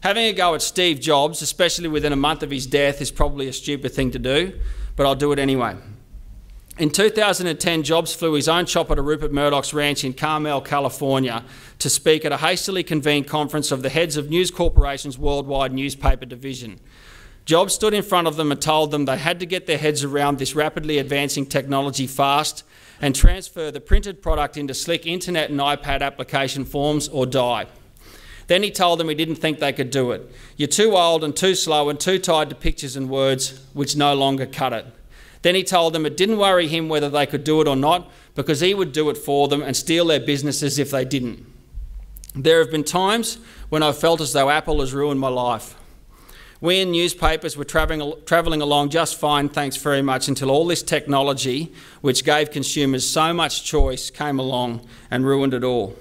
Having a go at Steve Jobs, especially within a month of his death, is probably a stupid thing to do, but I'll do it anyway. In 2010, Jobs flew his own chopper to Rupert Murdoch's ranch in Carmel, California, to speak at a hastily convened conference of the heads of News Corporation's worldwide newspaper division. Jobs stood in front of them and told them they had to get their heads around this rapidly advancing technology fast and transfer the printed product into slick internet and iPad application forms or die. Then he told them he didn't think they could do it. You're too old and too slow and too tied to pictures and words, which no longer cut it. Then he told them it didn't worry him whether they could do it or not, because he would do it for them and steal their businesses if they didn't. There have been times when I've felt as though Apple has ruined my life. We in newspapers were travelling along just fine, thanks very much, until all this technology, which gave consumers so much choice, came along and ruined it all.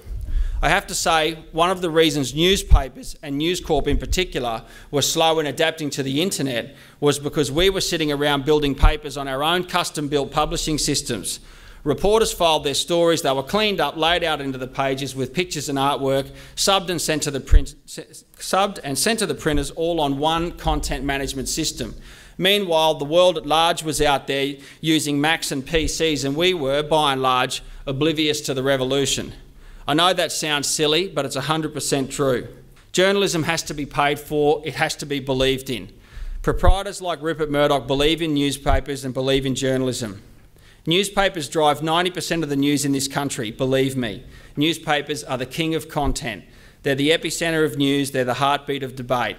I have to say, one of the reasons newspapers, and News Corp in particular, were slow in adapting to the internet was because we were sitting around building papers on our own custom-built publishing systems. Reporters filed their stories, they were cleaned up, laid out into the pages with pictures and artwork, subbed and sent to the printers, all on one content management system. Meanwhile, the world at large was out there using Macs and PCs, and we were, by and large, oblivious to the revolution. I know that sounds silly, but it's 100% true. Journalism has to be paid for, it has to be believed in. Proprietors like Rupert Murdoch believe in newspapers and believe in journalism. Newspapers drive 90% of the news in this country, believe me. Newspapers are the king of content. They're the epicentre of news, they're the heartbeat of debate.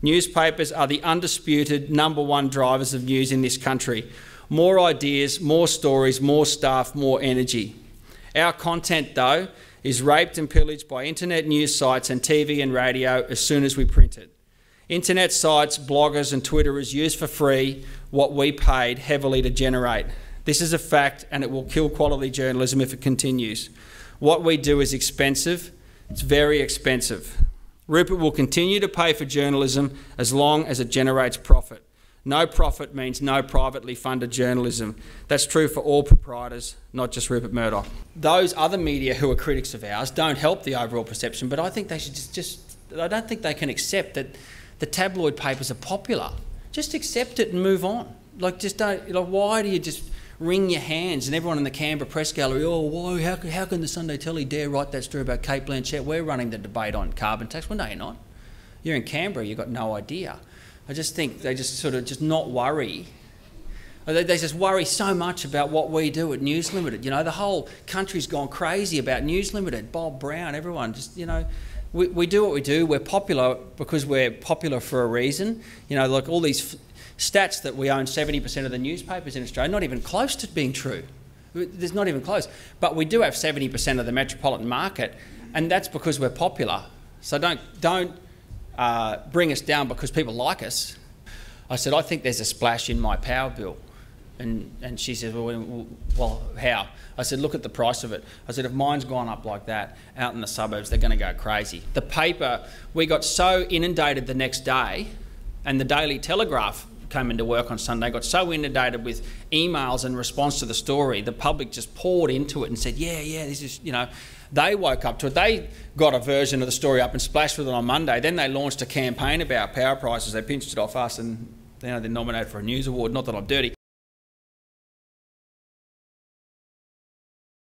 Newspapers are the undisputed #1 drivers of news in this country. More ideas, more stories, more staff, more energy. Our content, though, is raped and pillaged by internet news sites and TV and radio as soon as we print it. Internet sites, bloggers and Twitterers use for free what we paid heavily to generate. This is a fact, and it will kill quality journalism if it continues. What we do is expensive. It's very expensive. Rupert will continue to pay for journalism as long as it generates profit. No profit means no privately funded journalism. That's true for all proprietors, not just Rupert Murdoch. Those other media who are critics of ours don't help the overall perception, but I think they should I don't think they can accept that the tabloid papers are popular. Just accept it and move on. Like, just don't, like, why do you just wring your hands? And everyone in the Canberra Press Gallery, oh, why, how can the Sunday Telly dare write that story about Kate Blanchett? We're running the debate on carbon tax. Well, no, you're not. You're in Canberra, you've got no idea. I just think they just sort of just not worry. They just worry so much about what we do at News Limited. You know, the whole country's gone crazy about News Limited. Bob Brown, everyone, just, you know, we do what we do. We're popular because we're popular for a reason. You know, like all these stats that we own 70% of the newspapers in Australia, not even close to being true. There's not even close. But we do have 70% of the metropolitan market, and that's because we're popular. So don't bring us down because people like us. I said, I think there's a splash in my power bill. And she says, well, how? I said, look at the price of it. I said, if mine's gone up like that out in the suburbs, they're going to go crazy. The paper, we got so inundated the next day, and the Daily Telegraph came into work on Sunday, got so inundated with emails in response to the story, the public just poured into it and said, yeah, this is, you know, they woke up to it. They got a version of the story up and splashed with it on Monday. Then they launched a campaign about power prices. They pinched it off us, and you know, they're nominated for a news award. Not that I'm dirty.